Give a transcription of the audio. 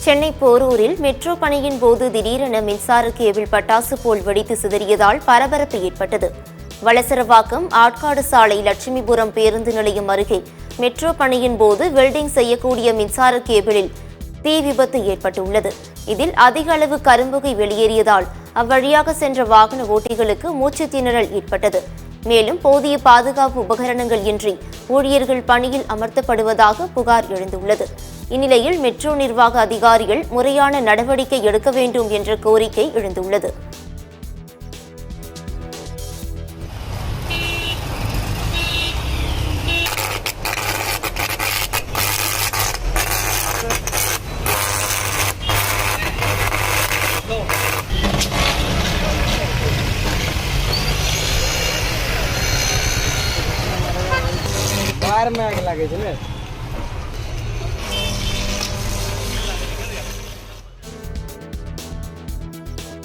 Chennai போரூரில் metro பணியின் போது திடீரென மின்சார கேபிள் பட்டாசு போல் வெடித்து சிதறியதால் பரபரப்பு ஏற்பட்டது. வளசரவாக்கம் ஆட்காடு சாலை லட்சுமிபுரம் பேருந்து நிலையம் அருகே மெட்ரோ பணியின் போது வெல்டிங் செய்யக்கூடிய மின்சார கேபிளில் தீ விபத்து ஏற்பட்டுள்ளது. இதில் அதிக அளவு கரும்புகை வெளியேறியதால் அவ்வழியாக சென்ற வாகன ஓட்டிகளுக்கு மூச்சு திணறல் ஏற்பட்டது. மேலும் போதிய பாதுகாப்பு உபகரணங்கள் இன்றி ஊழியர்கள் பணியில் அமர்த்தப்படுவதாக புகார் எழுந்துள்ளது. இந்நிலையில் மெட்ரோ நிர்வாக அதிகாரிகள் முறையான நடவடிக்கை எடுக்க வேண்டும் என்ற கோரிக்கை எழுந்துள்ளது. बाहर में आग लगे थे ना।